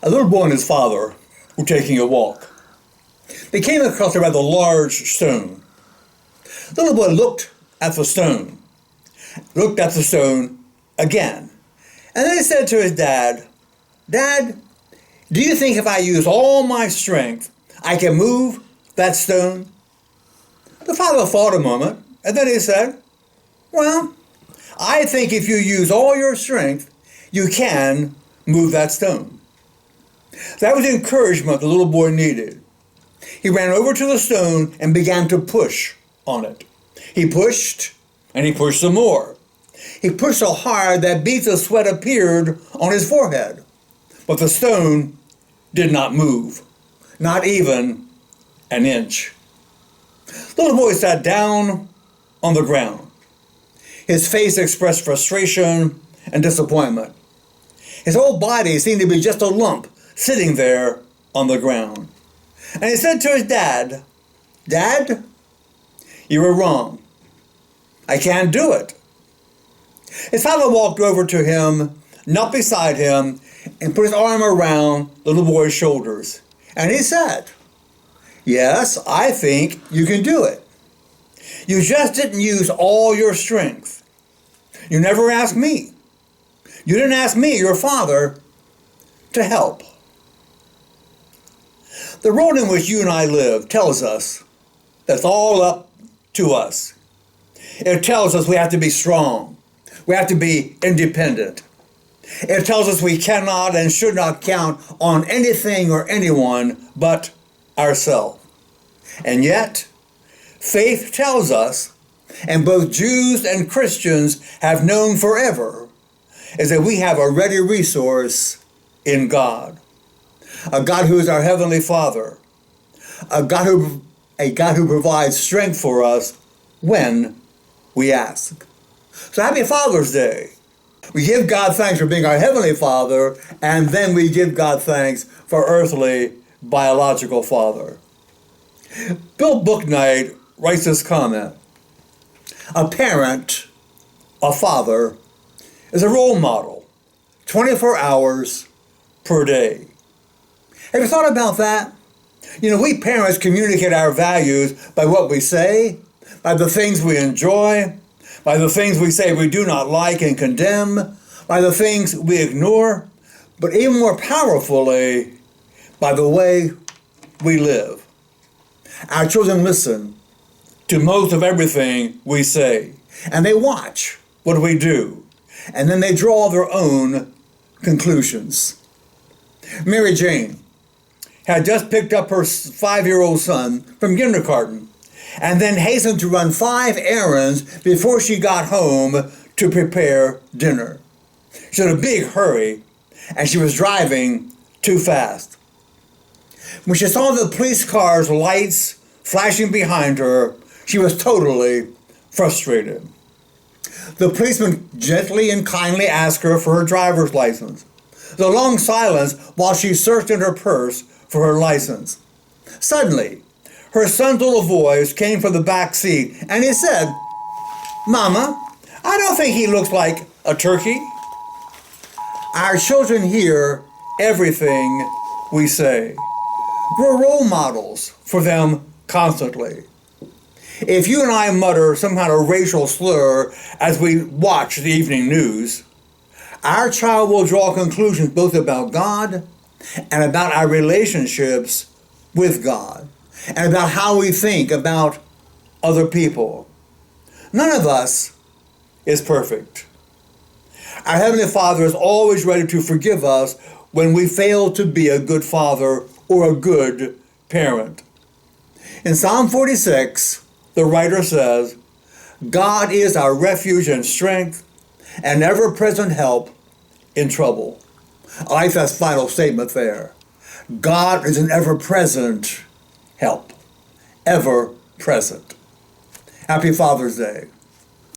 A little boy and his father were taking a walk. They came across a rather large stone. The little boy looked at the stone again, and then he said to his dad, "Dad, do you think if I use all my strength, I can move that stone?" The father thought a moment, and then he said, "Well, I think if you use all your strength, you can move that stone." That was the encouragement the little boy needed. He ran over to the stone and began to push on it. He pushed, and he pushed some more. He pushed so hard that beads of sweat appeared on his forehead. But the stone did not move, not even an inch. The little boy sat down on the ground. His face expressed frustration and disappointment. His whole body seemed to be just a lump sitting there on the ground. And he said to his dad, "Dad, you were wrong. I can't do it." His father walked over to him, knelt beside him, and put his arm around the little boy's shoulders. And he said, "Yes, I think you can do it. You just didn't use all your strength. You never asked me. You didn't ask me, your father, to help." The world in which you and I live tells us that's all up to us. It tells us we have to be strong. We have to be independent. It tells us we cannot and should not count on anything or anyone but ourselves. And yet, faith tells us, and both Jews and Christians have known forever, is that we have a ready resource in God. A God who is our Heavenly Father. A God who provides strength for us when we ask. So happy Father's Day. We give God thanks for being our Heavenly Father, and then we give God thanks for earthly biological father. Bill Booknight writes this comment: "A parent, a father, is a role model 24 hours per day." Have you thought about that? You know, we parents communicate our values by what we say, by the things we enjoy, by the things we say we do not like and condemn, by the things we ignore, but even more powerfully, by the way we live. Our children listen to most of everything we say, and they watch what we do, and then they draw their own conclusions. Mary Jane had just picked up her 5-year-old son from kindergarten and then hastened to run 5 errands before she got home to prepare dinner. She was in a big hurry, and she was driving too fast. When she saw the police car's lights flashing behind her, she was totally frustrated. The policeman gently and kindly asked her for her driver's license. There was a long silence while she searched in her purse for her license. Suddenly, her son's little voice came from the back seat, and he said, "Mama, I don't think he looks like a turkey." Our children hear everything we say. We're role models for them constantly. If you and I mutter some kind of racial slur as we watch the evening news, our child will draw conclusions both about God and about our relationships with God, and about how we think about other people. None of us is perfect. Our Heavenly Father is always ready to forgive us when we fail to be a good father or a good parent. In Psalm 46, the writer says, "God is our refuge and strength, and ever-present help in trouble." I like that final statement there. God is an ever-present help. Ever-present. Happy Father's Day.